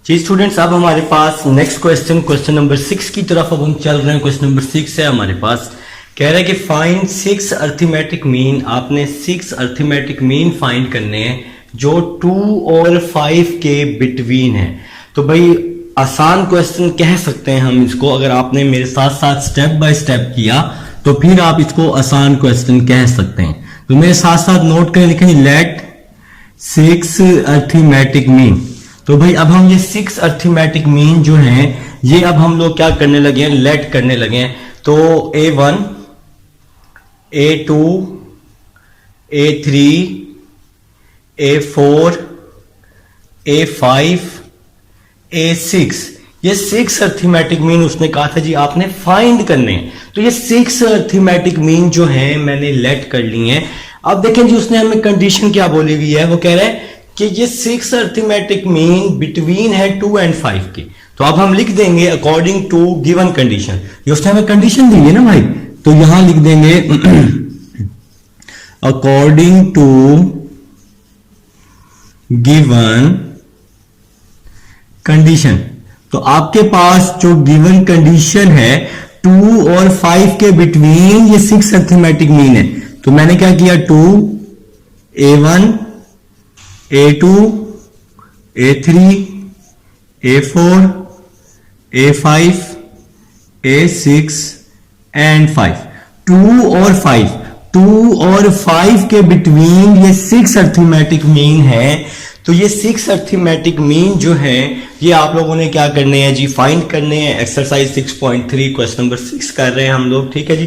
जी students, अब हमारे पास next question number 6 की तरफ अब हम चल रहे हैं। क्वेश्चन नंबर 6 है हमारे पास, कह रहा है कि फाइंड 6 अर्थमेटिक मीन। आपने 6 अर्थमेटिक मीन फाइंड करने हैं जो 2 और 5 के बिटवीन है। तो भाई आसान क्वेश्चन कह सकते हैं हम इसको, अगर आपने मेरे साथ साथ स्टेप बाय स्टेप किया तो फिर आप इसको आसान क्वेश्चन कह सकते हैं। तो मेरे साथ साथ नोट करें, लिखें लेट 6 अर्थमेटिक मीन। तो भाई अब हम ये 6 अर्थमेटिक मीन जो हैं ये अब हम लोग क्या करने लगे हैं, लेट करने लगे हैं। तो A1, A2, A3, A4, A5, A6, ये 6 अर्थमेटिक मीन उसने कहा था जी आपने फाइंड करने हैं। तो ये 6 अर्थमेटिक मीन जो है मैंने लेट कर ली हैं। अब देखें जी उसने हमें कंडीशन क्या बोली हुई है, वो कह रहा है कि ये 6 अर्थमेटिक मीन बिटवीन है 2 एंड 5 के। तो अब हम लिख देंगे अकॉर्डिंग टू गिवन कंडीशन। ये उसने हमें कंडीशन दी है ना भाई, तो यहां लिख देंगे अकॉर्डिंग टू गिवन कंडीशन। तो आपके पास जो गिवन कंडीशन है 2 और 5 के बिटवीन ये 6 अर्थमेटिक मीन है। तो मैंने क्या किया, 2, A1, A2, A3, A4, A5, A6 and 5। 2 और 5 के बिटवीन ये 6 अर्थमेटिक मीन है। तो ये 6 अर्थमेटिक मीन जो है ये आप लोगों ने क्या करने हैं जी, फाइंड करने हैं। एक्सरसाइज 6.3 क्वेश्चन नंबर 6 कर रहे हैं हम लोग, ठीक है जी।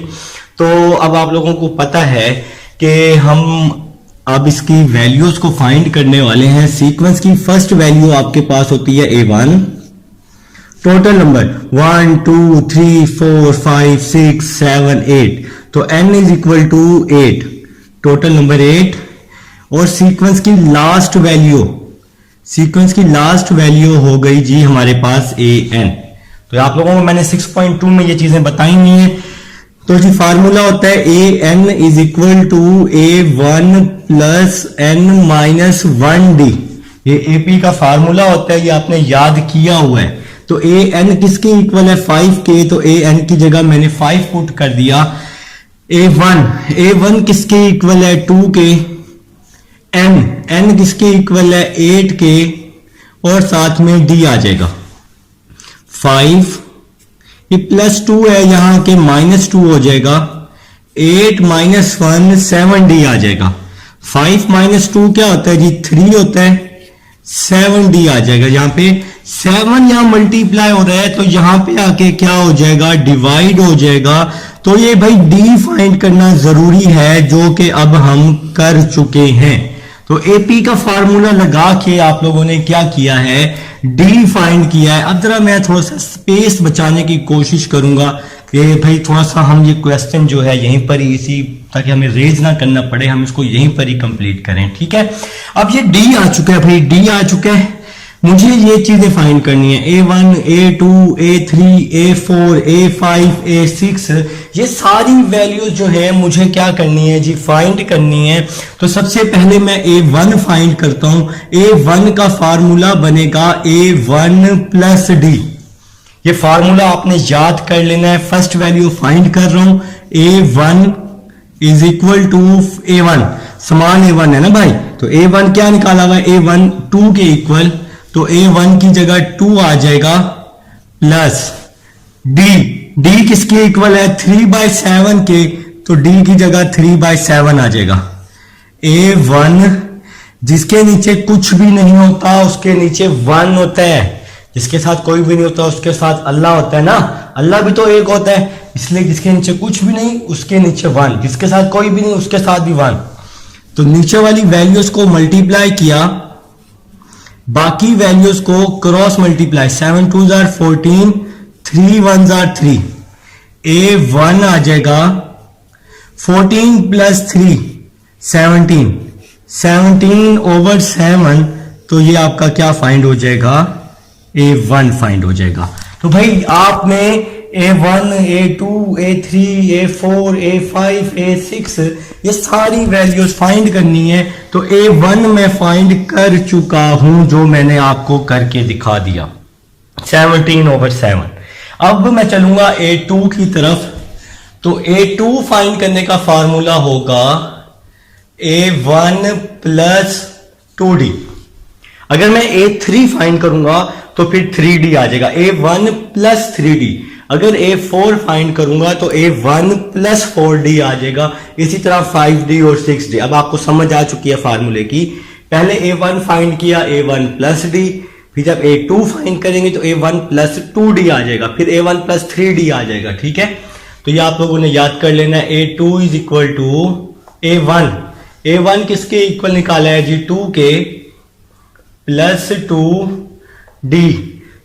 तो अब आप लोगों को पता है कि हम अब इसकी वैल्यूज को फाइंड करने वाले हैं। सीक्वेंस की फर्स्ट वैल्यू आपके पास होती है A1, टोटल नंबर 1 2 3 4 5 6 7 8, तो n is equal to 8, total number 8। और सीक्वेंस की लास्ट वैल्यू हो गई जी हमारे पास an। तो आप लोगों को मैंने 6.2 में ये चीजें बताई नहीं है। तो जी फार्मूला होता है an is equal to A1 plus n minus 1d। ये AP का फार्मूला होता है, ये आपने याद किया हुआ है। तो an किसके इक्वल है, 5 के। तो an की जगह मैंने 5 पुट कर दिया। A1 किसके इक्वल है, 2 के। n किसके इक्वल है, 8 के। और साथ में d आ जाएगा 5, ये प्लस 2 है यहां के माइनस 2 हो जाएगा। 8 माइनस 1 7d आ जाएगा। 5 माइनस 2 क्या होता है जी, 3 होता है। 7d आ जाएगा। यहां पे 7 यहां मल्टीप्लाई हो रहा है तो यहां पे आके क्या हो जाएगा, डिवाइड हो जाएगा। तो ये भाई d फाइंड करना जरूरी है, जो कि अब हम कर चुके हैं। तो AP का फार्मूला लगा के आप लोगों ने क्या किया है, D फाइंड किया है। अब जरा मैं थोड़ा सा स्पेस बचाने की कोशिश करूंगा कि भाई थोड़ा सा हम ये क्वेश्चन जो है यहीं पर ही इसी, ताकि हमें रेज ना करना पड़े, हम इसको यहीं पर ही कंप्लीट करें, ठीक है। अब ये D आ चुका है भाई, D आ चुका है। मुझे ये चीजें फाइंड करनी है, A1, A2, A3, A4, A5, A6, ये सारी वैल्यूज जो है मुझे क्या करनी है जी, फाइंड करनी है। तो सबसे पहले मैं A1 फाइंड करता हूं। A1 का फार्मूला बनेगा A1 प्लस D। ये फार्मूला आपने याद कर लेना है। फर्स्ट वैल्यू फाइंड कर रहा हूं, A1 is equal to A1, समान A1 है ना भाई। तो A1 क्या निकाला हुआ है, A1 2 के इक्वल। तो A1 की जगह 2 आ जाएगा प्लस D किसके इक्वल है, 3/7 के। तो D की जगह 3/7 आ जाएगा। A1 जिसके नीचे कुछ भी नहीं होता उसके नीचे 1 होता है। जिसके साथ कोई भी नहीं होता उसके साथ अल्लाह होता है ना, अल्लाह भी तो एक होता है। इसलिए जिसके नीचे कुछ भी नहीं उसके नीचे 1, जिसके साथ कोई भी नहीं उसके साथ भी 1। तो नीचे वाली वैल्यूज को मल्टीप्लाई किया, बाकी वैल्यूज को क्रॉस मल्टीप्लाई, 7 2 14, 3 1 3। A1 आ जाएगा 14 प्लस 3 17, 17/7। तो ये आपका क्या फाइंड हो जाएगा, A1 फाइंड हो जाएगा। तो भाई आपने A1, A2, A3, A4, A5, A6 ये सारी वैल्यूज फाइंड करनी है। तो A1 मैं फाइंड कर चुका हूं, जो मैंने आपको करके दिखा दिया 17/7। अब मैं चलूंगा A2 की तरफ। तो A2 फाइंड करने का फार्मूला होगा A1 प्लस 2D। अगर मैं A3 फाइंड करूंगा तो फिर 3D आ जाएगा, A1 प्लस 3D। अगर A4 फाइंड करूंगा तो A1 प्लस 4D आ जाएगा। इसी तरह 5D और 6D। अब आपको समझ आ चुकी है फार्मूले की। पहले A1 फाइंड किया, A1 प्लस D, फिर जब A2 फाइंड करेंगे तो A1 प्लस 2D आ जाएगा, फिर A1 प्लस 3D आ जाएगा। ठीक है, तो ये आप लोगों ने याद कर लेना है। A2 is equal to A1। A1 किसके इक्वल निकाला है जी? 2K plus 2D।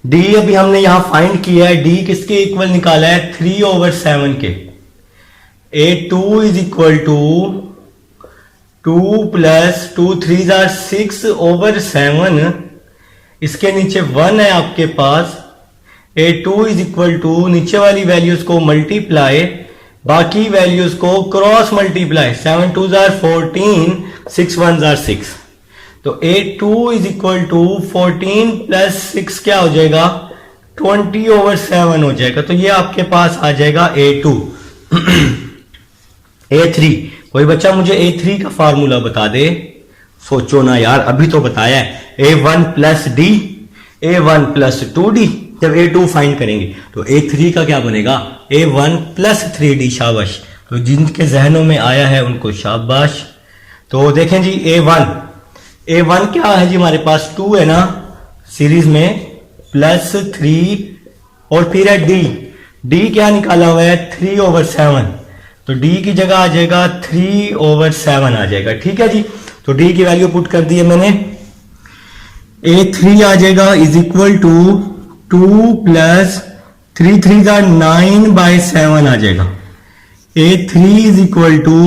D अभी हमने यहां फाइंड किया है, D किसके इक्वल निकाला है? 3/7 के। A2 is equal to 2 plus 2 3 6/7। इसके नीचे 1 है आपके पास। A2 इज इक्वल टू नीचे वाली वैल्यूज को मल्टीप्लाई, बाकी वैल्यूज को क्रॉस मल्टीप्लाई। 7 2 14, 6 1 6। तो A2 is equal to 14 plus 6 क्या हो जाएगा? 20/7 हो जाएगा। तो ये आपके पास आ जाएगा A2। A3, कोई बच्चा मुझे A3 का फार्मूला बता दे। सोचो ना यार, अभी तो बताया है A1 plus D, A1 plus 2D। जब A2 फाइंड करेंगे तो A3 का क्या बनेगा? A1 plus 3D। शाबाश, तो जिनके जहनों में आया है उनको शाबाश। तो देखें जी, A1 क्या है जी? हमारे पास 2 है ना सीरीज में, प्लस 3 और फिर है D क्या निकाला हुआ है? 3/7। तो D की जगह आ जाएगा 3/7 आ जाएगा। ठीक है जी, तो D की वैल्यू पुट कर दी है मैंने। A3 आ जाएगा इज इक्वल टू 2 प्लस 3 3 9/7 आ जाएगा। A3 इज इक्वल टू,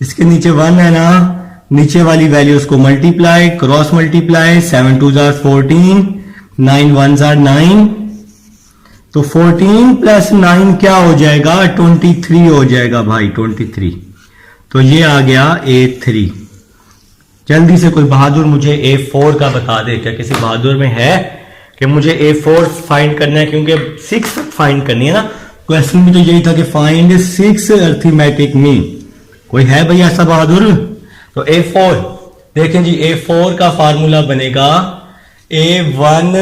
इसके नीचे 1 है ना, नीचे वाली वैल्यूज को मल्टीप्लाई, क्रॉस मल्टीप्लाई। 7 2 14, 9 1 9। तो 14 प्लस 9 क्या हो जाएगा? 23 हो जाएगा भाई, 23। तो ये आ गया A3। जल्दी से कोई बहादुर मुझे A4 का बता दे। क्या किसी बहादुर में है कि मुझे A4 फाइंड करना है? क्योंकि 6 फाइंड करनी है ना। क्वेश्चन भी तो यही था कि फाइंड 6 अरिथमेटिक मीन। कोई है भैया ऐसा बहादुर? तो A4 देखें जी, A4 का फार्मूला बनेगा A1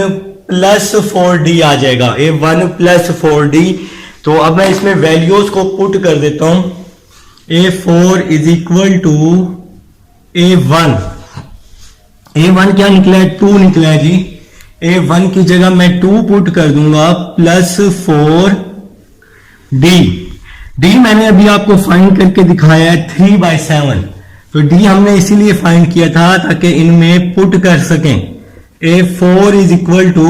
प्लस 4D आ जाएगा। A1 plus 4D। तो अब मैं इसमें वैल्यूज को पुट कर देता हूं। A4 is equal to A1 क्या निकला है? 2 निकला है जी। A1 की जगह मैं 2 पुट कर दूंगा प्लस 4D मैंने अभी आपको फाइंड करके दिखाया है 3/7। तो D हमने इसीलिए फाइंड किया था ताकि इनमें पुट कर सकें। A4 इज इक्वल टू,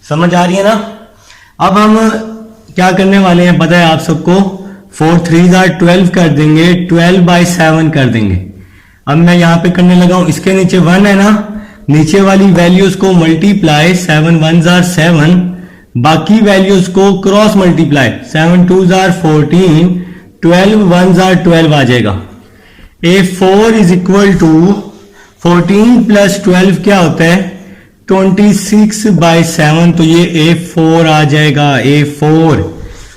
समझ आ रही है ना? अब हम क्या करने वाले हैं पता है आप सबको? 4 3 12 कर देंगे, 12/7 कर देंगे। अब मैं यहां पे करने लगा हूं, इसके नीचे 1 है ना, नीचे वाली वैल्यूज को मल्टीप्लाई, 7 1 7, बाकी वैल्यूज को क्रॉस मल्टीप्लाई। 7 2 14, 12 1 12 आ जाएगा। A4 is equal to 14 plus 12 क्या होता है? 26/7। तो ये A4 आ जाएगा, A4।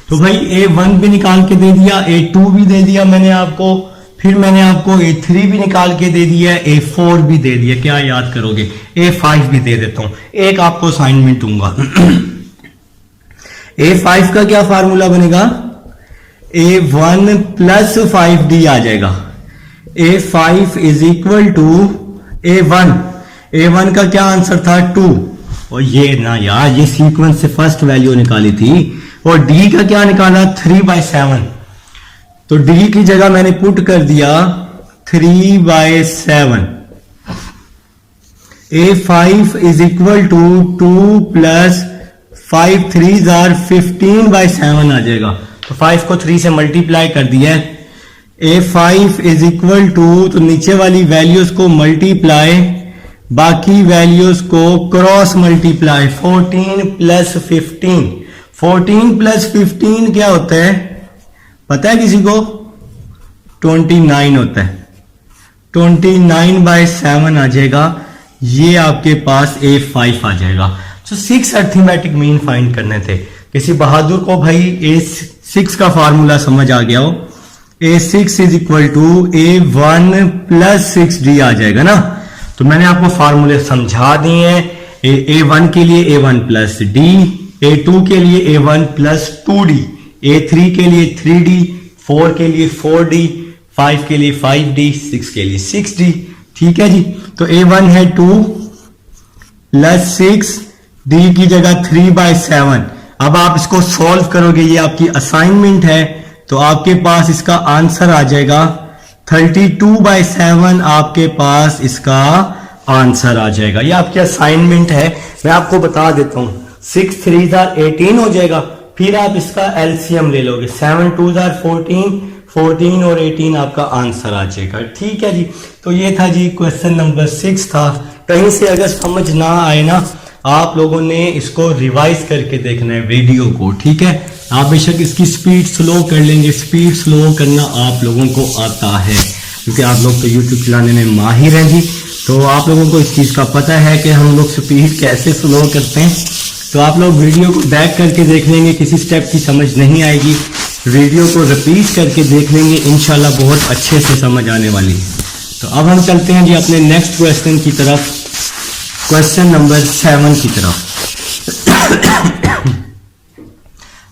तो भाई A1 भी निकाल के दे दिया, A2 भी दे दिया मैंने आपको, फिर मैंने आपको A3 भी निकाल के दे दिया, A4 भी दे दिया। क्या याद करोगे? A5 भी दे देता हूं, एक आपको असाइनमेंट दूंगा। A5 का क्या फार्मूला बनेगा? A1 प्लस 5D आ जाएगा। A5 is equal to A1 का क्या आंसर था? 2। और ये ना यार, ये सीक्वेंस से फर्स्ट वैल्यू निकाली थी। और D का क्या निकाला? 3/7। तो D की जगह मैंने पुट कर दिया 3/7। A5 is equal to 2 plus 5 3 15/7 आ जाएगा। तो 5 को 3 से मल्टीप्लाई कर दिया है। A5 इज इक्वल टू, तो नीचे वाली वैल्यूज को मल्टीप्लाई, बाकी वैल्यूज को क्रॉस मल्टीप्लाई। 14 प्लस 15, 14 प्लस 15 क्या होता है पता है किसी को? 29 होता है। 29/7 आ जाएगा, ये आपके पास A5 आ जाएगा। तो 6 अर्थमेटिक मीन फाइंड करने थे। किसी बहादुर को भाई A6 का फार्मूला समझ आ गया हो, A6 is equal to A1 plus 6D आ जाएगा ना। तो मैंने आपको फार्मूले समझा दिए हैं। A1 के लिए A1 प्लस D, A2 के लिए A1 प्लस 2D, A3 के लिए 3D, 4 के लिए 4D, 5 के लिए 5D, 6 के लिए 6D। ठीक है जी। तो A1 है 2 प्लस 6, D की जगह 3/7। अब आप इसको सॉल्व करोगे, ये आपकी असाइनमेंट है, तो आपके पास इसका आंसर आ जाएगा 32/7। आपके पास इसका आंसर आ जाएगा। ये आपकी असाइनमेंट है, मैं आपको बता देता हूं। 6 3 18 हो जाएगा, फिर आप इसका एलसीएम ले लोगे, 7 2 14, 14 और 18 आपका आंसर आ जाएगा। ठीक है जी। तो ये था जी क्वेश्चन नंबर 6 था। कहीं से अगर समझ ना आए ना, आप लोगों ने इसको रिवाइज करके देखना है वीडियो को। ठीक है, आप बेशक इसकी स्पीड स्लो कर लेंगे, स्पीड स्लो करना आप लोगों को आता है क्योंकि आप लोग तो यूट्यूब चलाने में माहिर हैं जी। तो आप लोगों को इस चीज का पता है कि हम लोग स्पीड कैसे स्लो करते हैं। तो आप लोग वीडियो को बैक करके देख लेंगे, किसी स्टेप की समझ नहीं आएगी, वीडियो को रिपीट करके देख लेंगे, इंशाल्लाह बहुत अच्छे से समझ आने वाली है। तो अब हम चलते हैं जी अपने नेक्स्ट क्वेश्चन की तरफ, क्वेश्चन नंबर 7 की तरफ।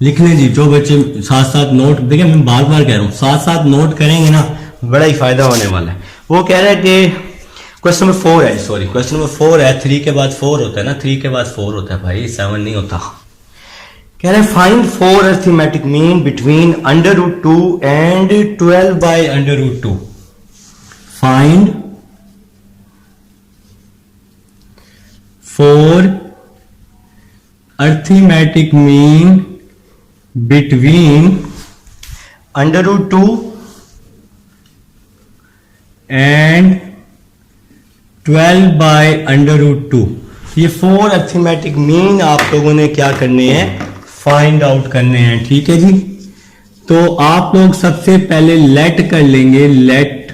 लिख लें जी, जो बच्चे साथ साथ नोट, देखिए मैं बार बार कह रहा हूं, साथ साथ नोट करेंगे ना बड़ा ही फायदा होने वाला है। वो कह रहा है कि क्वेश्चन नंबर 4 है, सॉरी क्वेश्चन नंबर 4 है। 3 के बाद 4 होता है ना, 3 के बाद 4 होता है भाई, 7 नहीं होता। कह रहे हैं find 4 arithmetic mean between √2 and 12/√2। Find 4 arithmetic mean between √2 and 12/√2। ये 4 अर्थमेटिक मीन आप लोगों ने क्या करने हैं, फाइंड आउट करने हैं। ठीक है जी। तो आप लोग सबसे पहले लेट कर लेंगे, लेट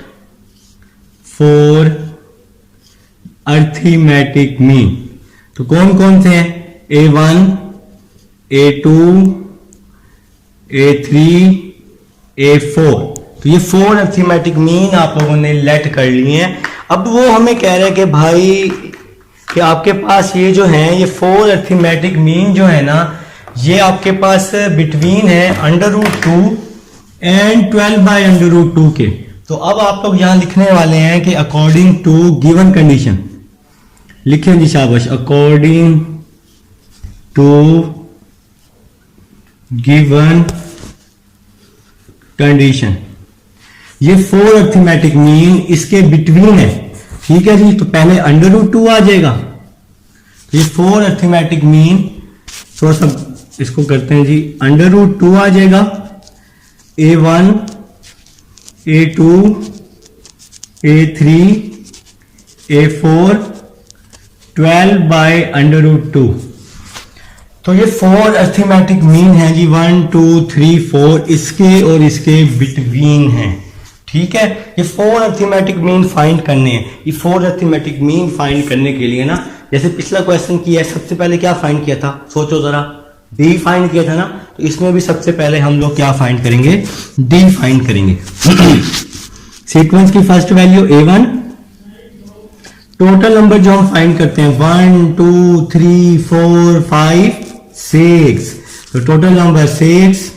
4 अर्थमेटिक मीन। तो कौन कौन से हैं? A1, A2, A3, A4। तो ये 4 अर्थमेटिक मीन आप लोगों ने लेट कर लिए हैं। अब वो हमें कह रहे हैं कि भाई कि आपके पास ये जो है, ये 4 अर्थमेटिक मीन जो है ना, ये आपके पास बिटवीन है √2 एंड 12/√2 के। तो अब आप लोग यहां लिखने वाले हैं कि अकॉर्डिंग टू गिवन कंडीशन। लिखें जी शाबाश, अकॉर्डिंग टू गिवन कंडीशन। ये 4 अर्थमेटिक मीन इसके बिटवीन है। ठीक है जी। तो पहले √2 आ जाएगा, ये 4 अर्थमेटिक मीन, थोड़ा सा इसको करते हैं जी, √2 आ जाएगा, A1, A2, A3, A4, 12/√2। तो ये 4 अर्थमेटिक मीन है जी, 1 2 3 4 इसके और इसके बिटवीन है। ठीक है, ये 4 अर्थमेटिक मीन फाइंड करने हैं। ये 4 अर्थमेटिक मीन फाइंड करने के लिए ना, जैसे पिछला क्वेश्चन किया है, सबसे पहले क्या फाइंड किया था, सोचो जरा, डी फाइंड किया था ना। तो इसमें भी सबसे पहले हम लोग क्या फाइंड करेंगे, डी फाइंड करेंगे। सीक्वेंस की first value A1, total number जो हम फाइंड करते हैं 1 2 3 4 5 6, तो टोटल नंबर 6।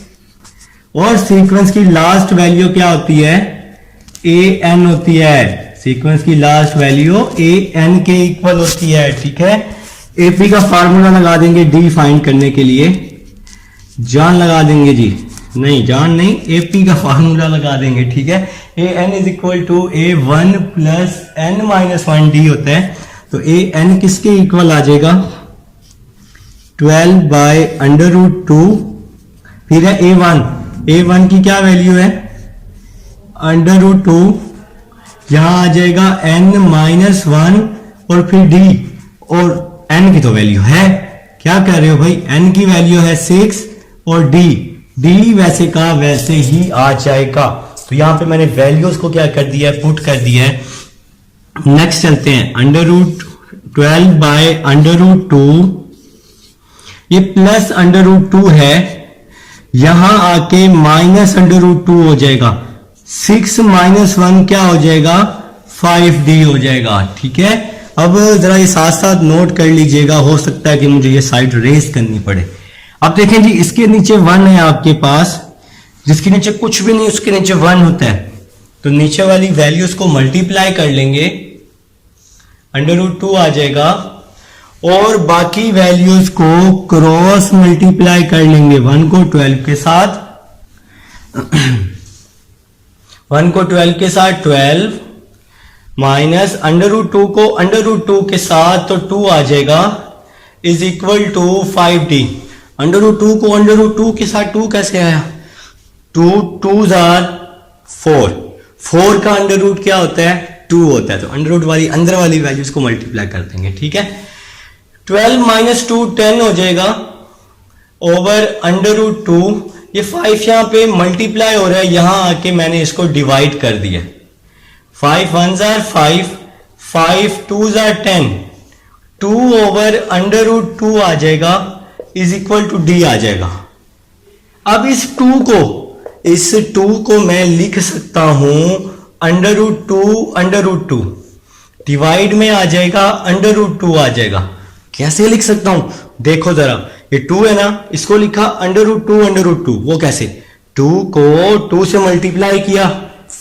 और सीक्वेंस की लास्ट वैल्यू क्या होती है, AN होती है। सीक्वेंस की लास्ट वैल्यू AN के इक्वल होती है। ठीक है, AP का फार्मूला लगा देंगे डी फाइंड करने के लिए, जान लगा देंगे जी, नहीं जान नहीं, AP का फार्मूला लगा देंगे। ठीक है, AN is equal to A1 plus N-1D होता है। तो AN किसके इक्वल आ जाएगा, 12/√2। फिर है A1 की क्या वैल्यू है, √2, यहां आ जाएगा N-1 और फिर D, और N की तो वैल्यू है क्या कर रहे हो भाई, n की वैल्यू है 6 और d वैसे का वैसे ही आ जाएगा। तो यहां पे मैंने वैल्यूज को क्या कर दिया है, पुट कर दिया है। नेक्स्ट चलते हैं, √12 बाय √2, ये प्लस √2 है, यहां आके माइनस √2 हो जाएगा। 6 - 1 क्या हो जाएगा, 5d हो जाएगा। ठीक है, अब जरा ये साथ साथ नोट कर लीजिएगा, हो सकता है कि मुझे ये साइड रेस करनी पड़े। अब देखें जी, इसके नीचे 1 है आपके पास, जिसके नीचे कुछ भी नहीं उसके नीचे 1 होता है, तो नीचे वाली वैल्यूज को मल्टीप्लाई कर लेंगे, √2 आ जाएगा, और बाकी वैल्यूज को क्रॉस मल्टीप्लाई कर लेंगे 1 को 12 के साथ 1 को 12 के साथ 12 माइनस √2 को √2 के साथ, तो 2 आ जाएगा, इज इक्वल टू 5d। √2 को √2 के साथ 2 कैसे आया, 2 2s are 4 का √ क्या होता है, 2 होता है, तो √ वाली अंदर वाली वैल्यूज को मल्टीप्लाई कर देंगे। ठीक है, 12 - 2 10 हो जाएगा ओवर √2, ये 5 यहां पे मल्टीप्लाई हो रहा है, यहां आके मैंने इसको डिवाइड कर दिया, 5 1s are 5, 5 2s are 10, 2 over √2 आ जाएगा, इज इक्वल टू d आ जाएगा। अब इस 2 को मैं लिख सकता हूं √2 डिवाइड में आ जाएगा, √2 आ जाएगा। कैसे लिख सकता हूं, देखो जरा, ये 2 है ना, इसको लिखा √2, वो कैसे, 2 को 2 से मल्टीप्लाई किया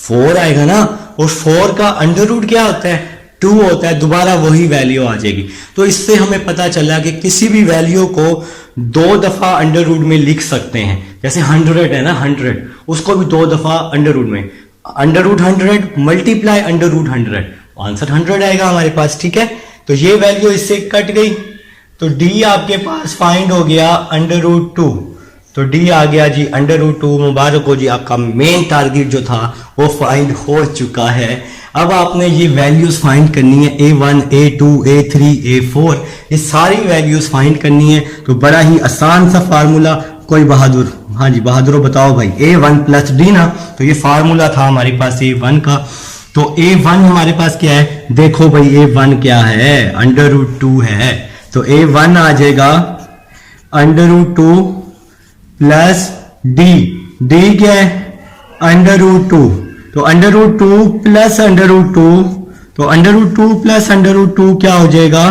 4 आएगा ना, और 4 का √ क्या होता है, 2 होता है, दोबारा वही वैल्यू आ जाएगी। तो इससे हमें पता चला कि किसी भी वैल्यू को 2 दफा √ में लिख सकते हैं। जैसे 100 है ना, 100 उसको भी 2 दफा √ में, √100 मल्टीप्लाई √100, आंसर 100 आएगा हमारे पास। ठीक है, तो ये वैल्यू इससे कट गई, तो d आपके पास फाइंड हो गया √2, तो d आ गया जी √2। मुबारक हो जी, आपका मेन टारगेट जो था वो फाइंड हो चुका है। अब आपने ये वैल्यूज फाइंड करनी है, a1 a2 a3 a4, ये सारी वैल्यूज फाइंड करनी है। तो बड़ा ही आसान सा फार्मूला, कोई बहादुर, हाँ जी बहादुर बताओ भाई, a1 + d ना, तो ये फार्मूला था हमारे पास a1 का। तो a1 हमारे पास क्या है, देखो भाई a1 क्या है, √2 है, तो a1 आ जाएगा √2 प्लस d क्या है, √2, तो √2 प्लस √2, तो √2 प्लस √2 क्या हो जाएगा,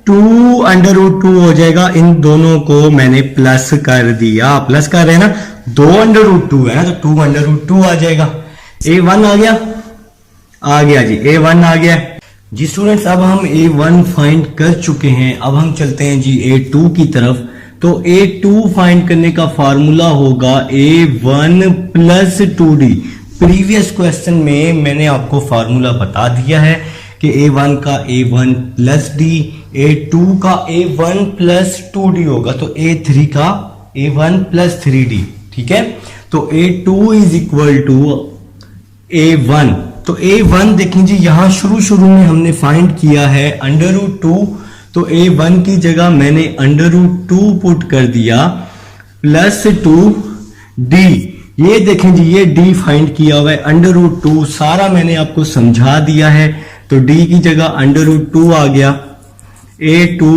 2 √2 हो जाएगा। इन दोनों को मैंने प्लस कर दिया, प्लस कर रहे हैं ना, 2 √2 है ना, तो 2 √2 आ जाएगा। a1 आ गया जी, a1 आ गया जी। स्टूडेंट्स, अब हम a1 फाइंड कर चुके हैं, अब हम चलते हैं जी a2 की तरफ। तो a2 फाइंड करने का फार्मूला होगा a1 plus 2d। Previous question में मैंने आपको फार्मूला बता दिया है कि a1 का a1 प्लस d, a2 का a1 प्लस 2d होगा, तो a3 का a1 प्लस 3d। ठीक है, तो a2 is equal to a1, तो a1 देखें जी, यहां शुरू में हमने फाइंड किया है √2, तो a1 की जगह मैंने √2 पुट कर दिया प्लस 2d। ये देखें जी, ये d फाइंड किया हुआ है, √2 सारा मैंने आपको समझा दिया है, तो d की जगह √2 आ गया, a2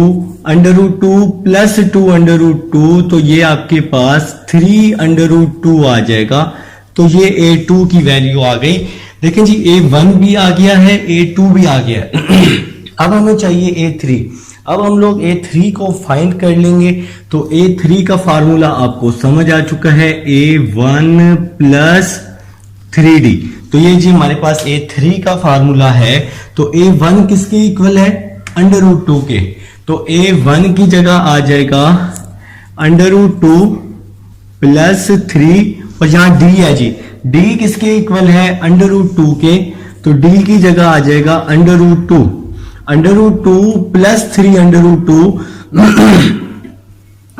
√2 प्लस 2 √2, तो ये आपके पास 3 √2 आ जाएगा। तो ये a2 की वैल्यू आ गई। देखें जी, a1 भी आ गया है, a2 भी आ गया है। अब हमें चाहिए a3। अब हम लोग a3 को फाइंड कर लेंगे, तो a3 का फार्मूला आपको समझ आ चुका है, a1 प्लस 3d। तो ये जी हमारे पास a3 का फार्मूला है। तो a1 किसके इक्वल है, √2 के, तो a1 की जगह आ जाएगा √2 प्लस 3, और यहां d है जी, d किसके इक्वल है, √2 के, तो d की जगह आ जाएगा √2 प्लस 3 √2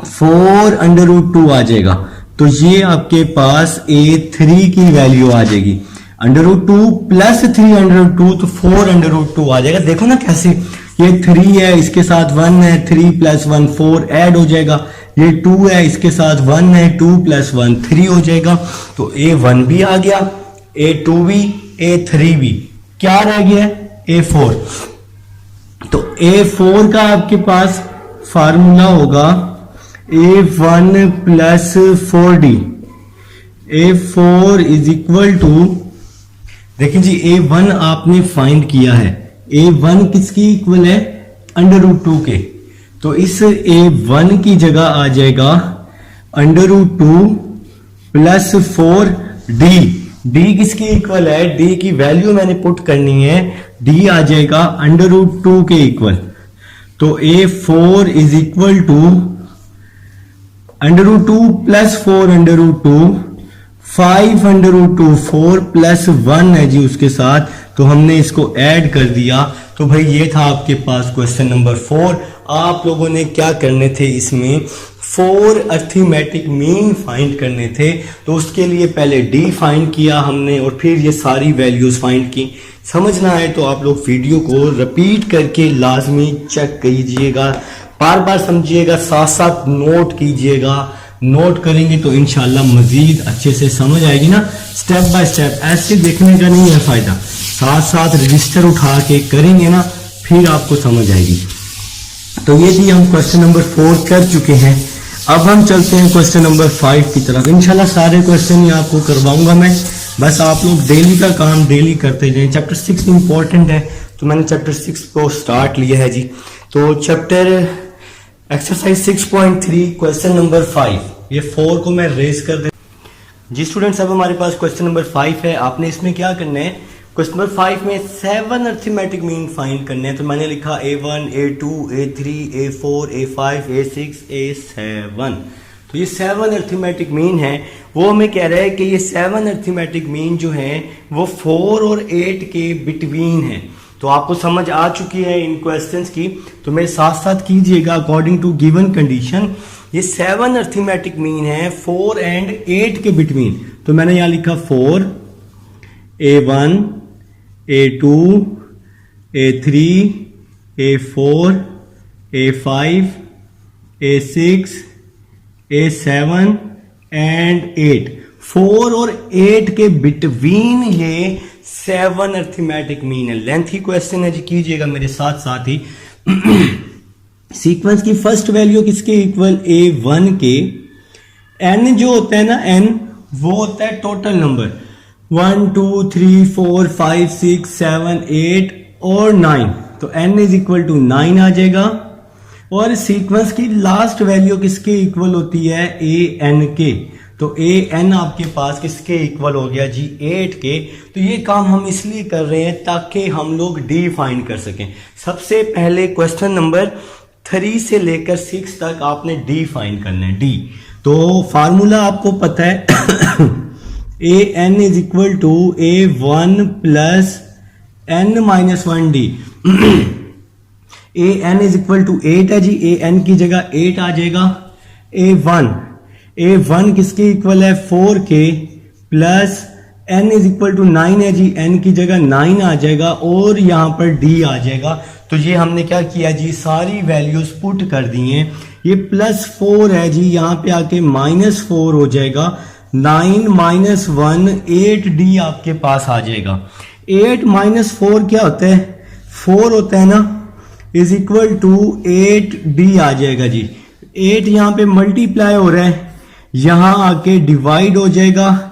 4 √2 आ जाएगा। तो ये आपके पास a3 की वैल्यू आ जाएगी, √2 प्लस 3 √2, तो 4 √2 आ जाएगा। देखो ना कैसे, ये 3 है, इसके साथ 1 है, 3 + 1 4 ऐड हो जाएगा। ये 2 है, इसके साथ 1 है, 2 + 1 3 हो जाएगा। तो A1 भी आ गया, A2 भी, A3 भी, क्या रह गया A4। तो A4 का आपके पास फार्मूला होगा A1 + 4D। A4 = देखिए जी, A1 आपने फाइंड किया है, A1 किसकी इक्वल है √2 के। तो इस A1 की जगह आ जाएगा √2 + 4D। D किसकी इक्वल है, D की वैल्यू मैंने पुट करनी है, D आ जाएगा √2 के इक्वल। तो A4 = √2 + 4 √2 5 √2 4 + 1 है जी उसके साथ। तो हमने इसको ऐड कर दिया। तो भाई ये था आपके पास क्वेश्चन नंबर 4। आप लोगों ने क्या करने थे, इसमें 4 अर्थमेटिक मीन फाइंड करने थे। तो उसके लिए पहले D फाइंड किया हमने और फिर ये सारी वैल्यूज फाइंड की। समझना है तो आप लोग वीडियो को रिपीट करके लाजमी चेक कीजिएगा, बार बार समझिएगा, साथ साथ नोट कीजिएगा। नोट करेंगे तो इंशाल्लाह मजीद अच्छे से समझ आएगी ना। स्टेप बाय स्टेप ऐसे देखने का नहीं है फायदा, साथ साथ रजिस्टर उठा के करेंगे ना, फिर आपको समझ आएगी। तो ये जी हम क्वेश्चन नंबर 4 कर चुके हैं। अब हम चलते हैं क्वेश्चन नंबर 5 की तरफ। इंशाल्लाह सारे क्वेश्चन ही आपको करवाऊंगा मैं, बस आप लोग डेली का काम डेली करते जाएं। चैप्टर 6 इंपॉर्टेंट है, तो मैंने चैप्टर 6 को स्टार्ट लिया है जी। तो चैप्टर एक्सरसाइज 6.3 क्वेश्चन नंबर 5, ये 4 को मैं रेज कर दे जी। स्टूडेंट्स, अब हमारे पास क्वेश्चन नंबर 5 है। आपने इसमें क्या करना है, क्वेश्चन नंबर 5 में 7 अर्थमेटिक मीन फाइंड करने हैं। तो मैंने लिखा A1 A2 A3 A4 A5 A6 A7। तो ये 7 अर्थमेटिक मीन है। वो हमें कह रहा है कि ये 7 अर्थमेटिक मीन जो है वो 4 और 8 के बिटवीन है। तो आपको समझ आ चुकी है इन क्वेश्चंस की, तो मेरे साथ साथ कीजिएगा। अकॉर्डिंग टू गिवन कंडीशन ये 7 अर्थमेटिक मीन है 4 and 8 के बिटवीन। तो मैंने यहां लिखा 4 A1 A2 A3 A4 A5 A6 A7 and 8। 4 और 8 के बिटवीन ये 7 अर्थमेटिक मीन है। लेंथी क्वेश्चन है जी, कीजिएगा मेरे साथ साथ ही। सीक्वेंस की फर्स्ट वैल्यू किसके इक्वल, A1 के। n जो होता है ना, n वो होता है टोटल नंबर 1 2 3 4 5 6 7 8 और 9। तो n = 9 आ जाएगा। और सीक्वेंस की लास्ट वैल्यू किसके इक्वल होती है, an के। तो an आपके पास किसके इक्वल हो गया जी, 8 के। तो ये काम हम इसलिए कर रहे हैं ताकि हम लोग D फाइंड कर सकें। सबसे पहले क्वेश्चन नंबर 3 से लेकर 6 तक आपने D फाइंड करना है, D। तो फार्मूला आपको पता है an = A1 + n-1D। an = 8 है जी, an की जगह 8 आ जाएगा। A1 किसके इक्वल है, 4 के प्लस n = 9 है जी, n की जगह 9 आ जाएगा और यहां पर D आ जाएगा। तो ये हमने क्या किया जी, सारी वैल्यूज पुट कर दी हैं। ये +4 है जी, यहां पे आके -4 हो जाएगा। 9 - 1 8D आपके पास आ जाएगा। 8 - 4 क्या होता है, 4 होता है ना, = 8D आ जाएगा जी। 8 यहां पे मल्टीप्लाई हो रहा है, यहां आके डिवाइड हो जाएगा,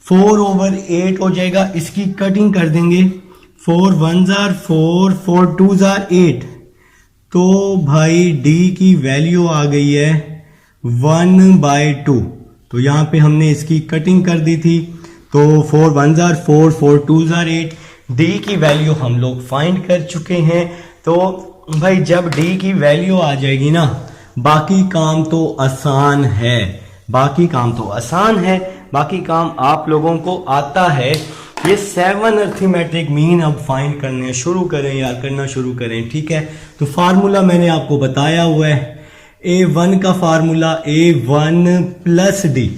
4/8 हो जाएगा। इसकी कटिंग कर देंगे, 4 1s are 4 4 2s are 8। तो भाई D की वैल्यू आ गई है 1/2। तो यहां पे हमने इसकी कटिंग कर दी थी। तो 4 1s are 4 4 2s are 8। D की वैल्यू हम लोग फाइंड कर चुके हैं। तो भाई जब D की वैल्यू आ जाएगी ना, बाकी काम तो आसान है, बाकी काम तो आसान है, बाकी काम आप लोगों को आता है। ये 7 अर्थमेटिक मीन अब फाइंड करने शुरू करें या करना शुरू करें, ठीक है। तो फार्मूला मैंने आपको बताया हुआ है। A1 का फार्मूला A1 + D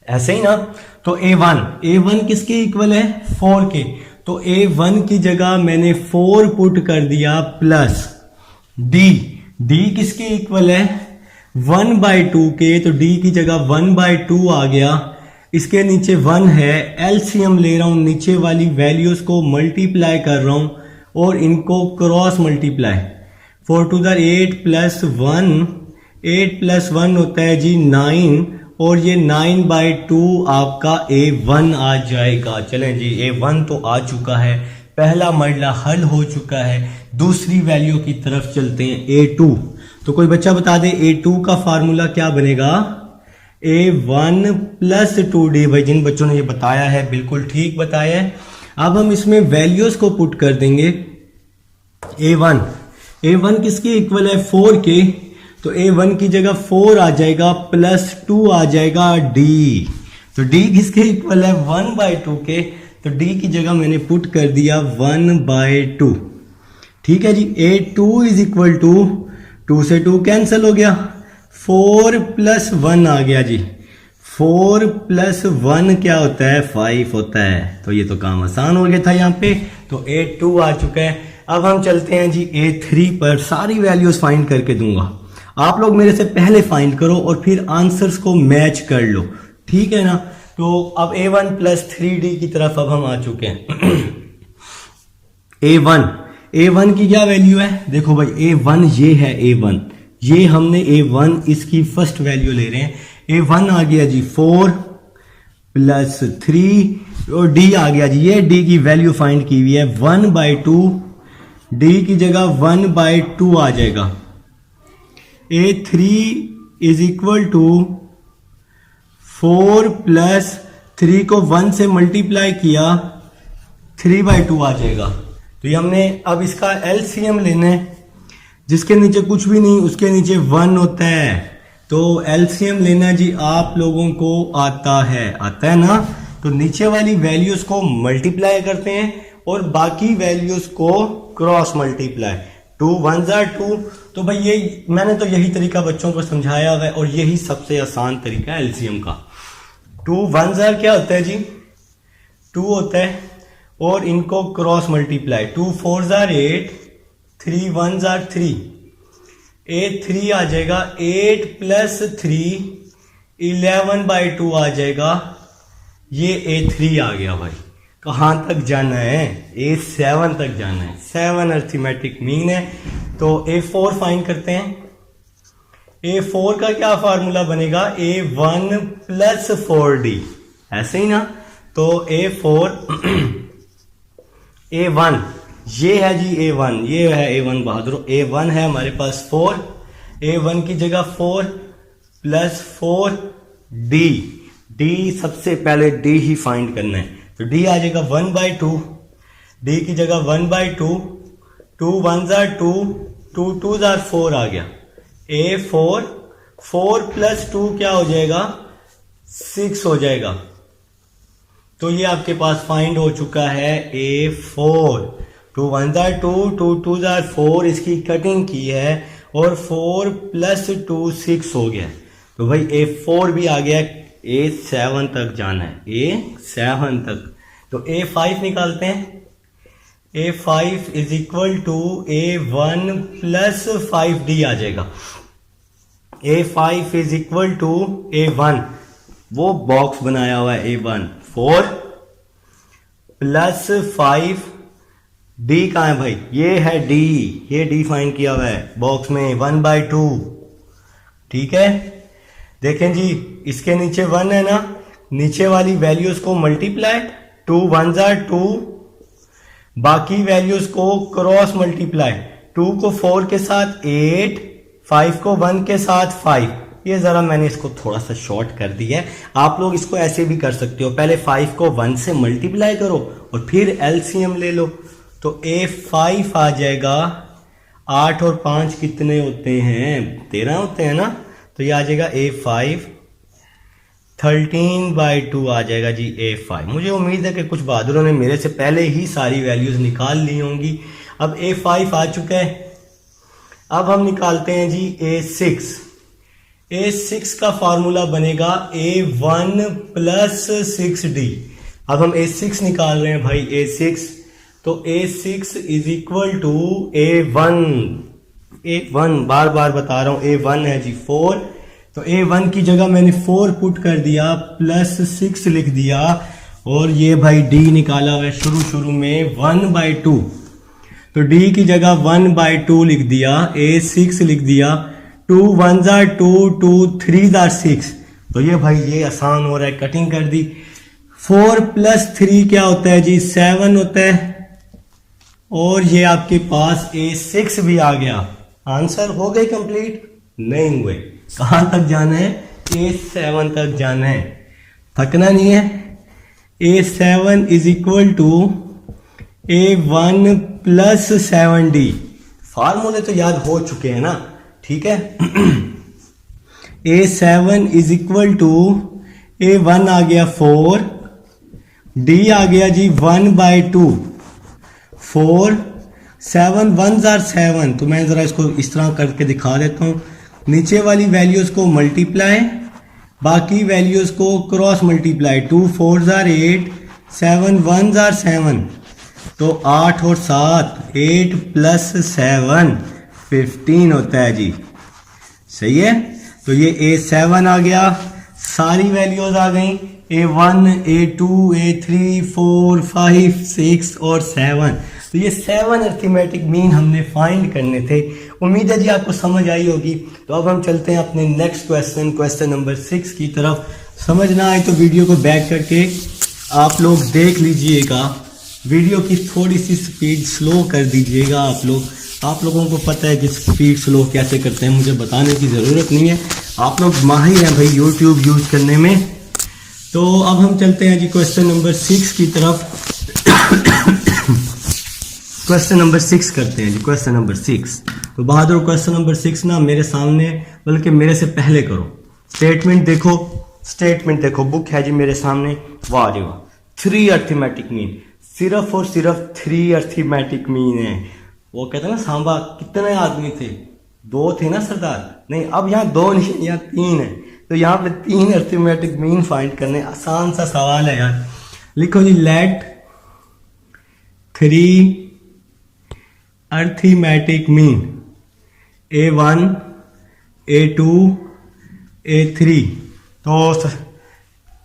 ऐसे ही ना। तो A1 किसके इक्वल है, 4 के। तो A1 की जगह मैंने 4 पुट कर दिया प्लस D। D किसके इक्वल है 1/2 के, तो D की जगह 1/2 आ गया। इसके नीचे 1 है, एलसीएम ले रहा हूं, नीचे वाली वैल्यूज को मल्टीप्लाई कर रहा हूं और इनको cross multiply. 4 to the 8 plus 1, 8 plus 1 होता है जी 9, और ये 9/2 आपका A1 आ जाएगा। चलें जी, A1 तो आ चुका है, पहला मरला हल हो चुका है। दूसरी वैल्यू की तरफ चलते हैं, A2। तो कोई बच्चा बता दे A2 का फार्मूला क्या बनेगा। A1 plus 2D। भाई जिन बच्चों ने ये बताया है बिल्कुल ठीक बताया है। अब हम इसमें वैल्यूज को पुट कर देंगे। A1 किसके इक्वल है 4 के, तो A1 की जगह 4 आ जाएगा प्लस 2 आ जाएगा D। तो D किसके इक्वल है 1/2 के, तो D की जगह मैंने पुट कर दिया 1/2। ठीक है जी। A2 इज इक्वल टू 2 से 2 कैंसिल हो गया, 4 प्लस 1 आ गया जी। 4 प्लस 1 क्या होता है 5 होता है। तो ये तो काम आसान हो गया था यहाँ पे। तो A2 आ चुका है। अब हम चलते हैं जी A3 पर। सारी वैल्यूज फाइंड करके दूंगा, आप लोग मेरे से पहले फाइंड करो और फिर आंसर्स को मैच कर लो, ठीक है ना। तो अब A1 प्लस 3D की तरफ अब हम आ चुके हैं। A1 की क्या वैल्यू है, देखो भाई A1 ये है A1, ये हमने A1 इसकी फर्स्ट वैल्यू ले रहे हैं। A1 आ गया जी 4 प्लस 3 और D आ गया जी, ये D की वैल्यू फाइंड की हुई है 1/2। D की जगह 1/2 आ जाएगा। A3 is equal to 4 plus 3 को 1 से मल्टीप्लाई किया 3/2 आ जाएगा। तो ये हमने अब इसका एलसीएम लेना है, जिसके नीचे कुछ भी नहीं उसके नीचे 1 होता है। तो एलसीएम लेना जी आप लोगों को आता है ना। तो नीचे वाली वैल्यूज को मल्टीप्लाई करते हैं और बाकी वैल्यूज को क्रॉस मल्टीप्लाई। 2 1s are 2। तो भाई ये मैंने तो यही तरीका बच्चों को समझाया हुआ है और यही सबसे आसान तरीका है एलसीएम का। 2 1s are क्या होता है जी 2 होता है और इनको cross multiply. 2 4s are 8, 3 1s are 3। A3 आ जाएगा 8 प्लस 3 11/2 आ जाएगा। ये A3 आ गया भाई। कहां तक जाना है A7 तक जाना है। 7 अर्थमेटिक मीन है। तो A4 फाइंड करते हैं। A4 का क्या फार्मूला बनेगा A1 प्लस 4D, ऐसे ही ना। तो A4 A1 ये है जी A1, ये है A1 बहादुर। A1 है हमारे पास 4, A1 की जगह 4 प्लस 4D। D सबसे पहले D ही फाइंड करना है। तो D आ जाएगा 1/2। D की जगह 1/2, 2 1s are 2, 2 2s are 4 आ गया। A4 4 प्लस 2 क्या हो जाएगा 6 हो जाएगा। तो ये आपके पास फाइंड हो चुका है A4। 2 1s are 2, 2 2s are 4, इसकी कटिंग की है और 4 प्लस 2 6 हो गया। तो भाई A4 भी आ गया। A7 तक जाना है, A7 तक। तो A5 निकालते हैं। A5 is equal to A1 plus 5D आ जाएगा। A5 is equal to A1, वो बॉक्स बनाया हुआ है A1, 4 प्लस 5D कहाँ है भाई, ये है D, ये D फाइंड किया हुआ है बॉक्स में 1/2। ठीक है, देखें जी इसके नीचे 1 है ना, नीचे वाली वैल्यूज को मल्टीप्लाई। 2 1s are 2, बाकी वैल्यूज को क्रॉस मल्टीप्लाई। 2 को 4 के साथ 8, 5 को 1 के साथ 5। ये जरा मैंने इसको थोड़ा सा शॉर्ट कर दिया है, आप लोग इसको ऐसे भी कर सकते हो। पहले 5 को 1 से मल्टीप्लाई करो और फिर एलसीएम ले लो। तो A5 आ जाएगा। 8 और 5 कितने होते हैं 13 होते हैं ना। तो ये आ जाएगा A5 13/2 आ जाएगा जी A5। मुझे उम्मीद है कि कुछ बहादुरों ने मेरे से पहले ही सारी वैल्यूज निकाल ली होंगी। अब A5 आ चुका है। अब हम निकालते हैं जी A6। A6 का फार्मूला बनेगा A1 प्लस 6D। अब हम A6 निकाल रहे हैं भाई। A6 तो A6 is equal to A1, A1 बार बार बता रहा हूं, A1 है जी 4, तो A1 की जगह मैंने 4 पुट कर दिया, प्लस 6 लिख दिया, और ये भाई D निकाला हुआ है शुरू में 1/2, तो D की जगह 1/2 लिख दिया, A6 लिख दिया, 2 1s are 2, 2 3s are 6, तो ये भाई ये आसान हो रहा है, कटिंग कर दी। 4 + 3 क्या होता है जी 7 होता है, और ये आपके पास A6 भी आ गया। आंसर हो गए कंप्लीट? नहीं हुए। कहां तक जाना है? A7 तक जाना है, थकना नहीं है। A7 is equal to A1 + 7D। फार्मूले तो याद हो चुके हैं ना, ठीक है। A7 is equal to A1 आ गया 4, D आ गया जी 1/2, 4 7 1s are 7, तो मैं जरा इसको इस तरह करके दिखा देता हूं। नीचे वाली वैल्यूज को मल्टीप्लाई, बाकी वैल्यूज को cross multiply, 2 4s are 8, 7 1s are 7, तो 8 और 7, 8 + 7 15 होता है जी, सही है। तो ये A7 आ गया, सारी वैल्यूज आ गई, A1 A2 A3 4 5 6 और 7, तो ये 7 अर्थमेटिक मीन हमने फाइंड करने थे। उम्मीद है जी आपको समझ आई होगी। तो अब हम चलते हैं अपने नेक्स्ट क्वेश्चन नंबर 6 की तरफ। समझ ना आए तो वीडियो को बैक करके आप लोग देख लीजिएगा, वीडियो की थोड़ी सी स्पीड स्लो कर दीजिएगा आप लोग। आप लोगों को पता है कि स्पीड स्लो कैसे करते हैं, मुझे बताने की ज़रूरत नहीं है, आप लोग माहिर हैं भाई यूट्यूब यूज़ करने में। तो अब हम चलते हैं जी क्वेश्चन नंबर 6 की तरफ। क्वेश्चन नंबर 6 करते हैं जी, क्वेश्चन नंबर 6। तो बहादुर क्वेश्चन नंबर 6 ना मेरे सामने, बल्कि मेरे से पहले करो। स्टेटमेंट देखो, बुक है जी मेरे सामने। वाह जी वाह, 3 अर्थमेटिक मीन, सिर्फ और सिर्फ 3 अर्थमेटिक मीन है। वो कहते हैं ना सांबा कितने आदमी थे, 2 थे ना सरदार, नहीं अब यहाँ 2 नहीं, यहाँ 3 है, तो यहाँ पे 3 अर्थमेटिक मीन फाइंड करने। आसान सा सवाल है यार। लिखो जी, late 3 arithmetic mean A1 A2 A3। तो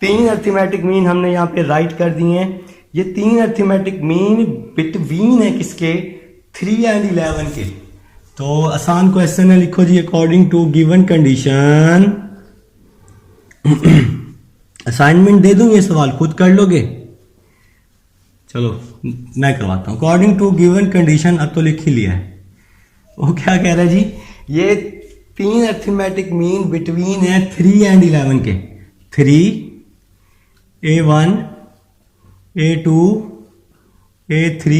3 अर्थमेटिक मीन हमने यहाँ पे राइट कर दिए हैं। ये 3 अर्थमेटिक मीन बिटवीन है किसके? 3 और 11 के। तो आसान क्वेश्चन है, लिखो जी, according to given condition. Assignment दे दूं, ये सवाल खुद कर लोगे? चलो मैं करवाता हूं। अकॉर्डिंग टू गिवन कंडीशन, अब तो लिख ही लिया है। वो क्या कह रहा है जी, ये 3 अर्थमेटिक मीन बिटवीन है 3 और 11 के। 3 A1 A2 A3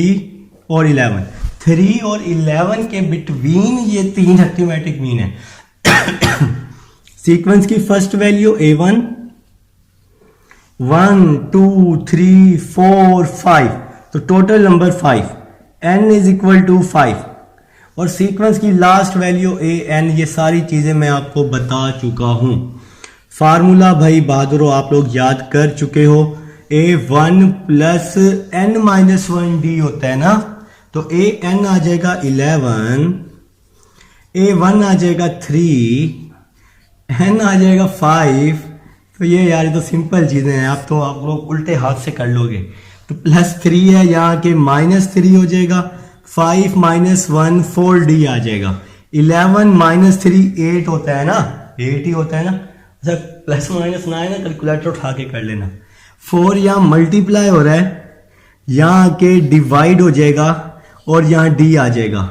और 11, 3 और 11 के बिटवीन ये 3 अर्थमेटिक मीन है। सीक्वेंस की फर्स्ट वैल्यू A1 1 2 3 4 5, तो total number 5, n is equal to 5, और सीक्वेंस की लास्ट वैल्यू an। ये सारी चीजें मैं आपको बता चुका हूं। फार्मूला भाई बहादुरो आप लोग याद कर चुके हो, A1 + n-1d होता है ना, तो an आ जाएगा 11, A1 आ जाएगा 3, n आ जाएगा 5। तो ये यार तो सिंपल चीजें हैं, आप लोग उल्टे हाथ से कर लोगे। तो +3 है, यहाँ के -3 हो जाएगा, 5 - 1 4d आ जाएगा। 11 - 3 8 होता है ना, 8 ही होता है ना। अच्छा प्लस माइनस ना है ना, कैलकुलेटर उठा के कर लेना। 4 यहाँ मल्टीप्लाई हो रहा है, यहाँ के डिवाइड हो जाएगा, और यहाँ d आ जाएगा।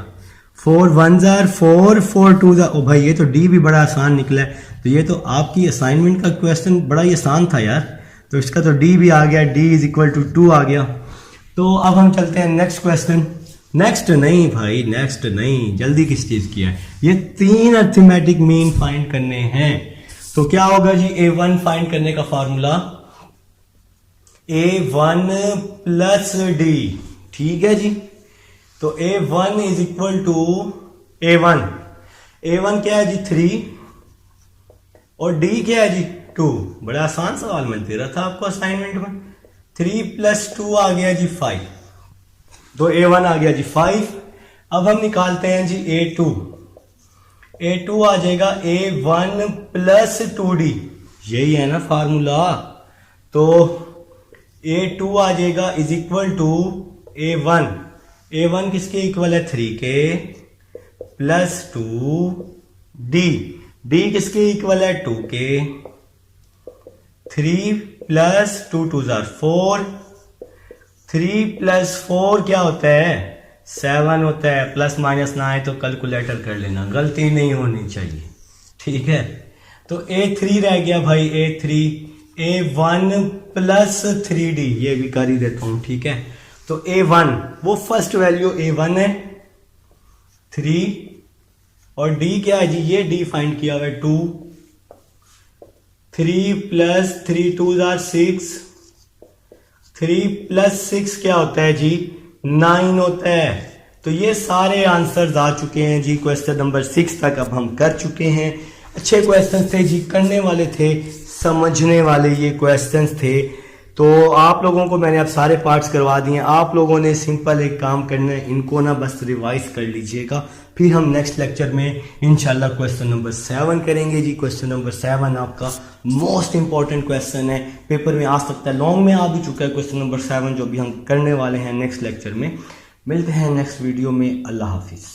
4 1s are 4, 4 2s are, ओ भाई ये तो d भी बड़ा आसान निकला है। तो ये तो आपकी असाइनमेंट का क्वेश्चन बड़ा ही आसान था यार। तो इसका तो d भी आ गया, d इज इक्वल टू 2 आ गया। तो अब हम चलते हैं नेक्स्ट क्वेश्चन। नेक्स्ट नहीं भाई, नेक्स्ट नहीं, जल्दी किस चीज की है, ये 3 अर्थमेटिक मीन फाइंड करने हैं। तो क्या होगा जी, A1 फाइंड करने का फार्मूला A1 + d, ठीक है जी। तो A1 is equal to A1 क्या है जी 3, और d क्या है जी 2। बड़ा आसान सवाल मैं दे रहा था आपको असाइनमेंट में। 3 + 2 आ गया जी 5। तो A1 आ गया जी 5। अब हम निकालते हैं जी A2। A2 आ जाएगा A1 प्लस 2D, यही है ना फार्मूला। तो A2 आ जाएगा is equal to A1। A1 किसके इक्वल है 3K प्लस 2D। D किसके इक्वल है 2K। 3 प्लस 2 2 4, 3 प्लस 4 क्या होता है 7 होता है। प्लस माइनस ना आए तो कैलकुलेटर कर लेना, गलती नहीं होनी चाहिए, ठीक है। तो A3 रह गया भाई, A3 A1 प्लस 3D, ये भी कर ही देता हूं, ठीक है। तो A1 वो फर्स्ट वैल्यू A1 है 3, और D क्या है जी, ये D फाइंड किया हुआ है 2। 3 प्लस 3 2 6, 3 प्लस 6 क्या होता है जी 9 होता है। तो ये सारे आंसर्स आ चुके हैं जी क्वेश्चन नंबर 6 तक अब हम कर चुके हैं। अच्छे क्वेश्चन थे जी, करने वाले थे, समझने वाले ये क्वेश्चंस थे। तो आप लोगों को मैंने अब सारे पार्ट्स करवा दिए। आप लोगों ने सिंपल एक काम करना है, इनको ना बस रिवाइज कर लीजिएगा, फिर हम नेक्स्ट लेक्चर में इंशाल्लाह क्वेश्चन नंबर 7 करेंगे जी। क्वेश्चन नंबर 7 आपका मोस्ट इंपॉर्टेंट क्वेश्चन है, पेपर में आ सकता है, लॉन्ग में आ भी चुका है क्वेश्चन नंबर 7 जो भी हम करने वाले हैं नेक्स्ट लेक्चर में। मिलते हैं नेक्स्ट वीडियो में, अल्लाह हाफिज।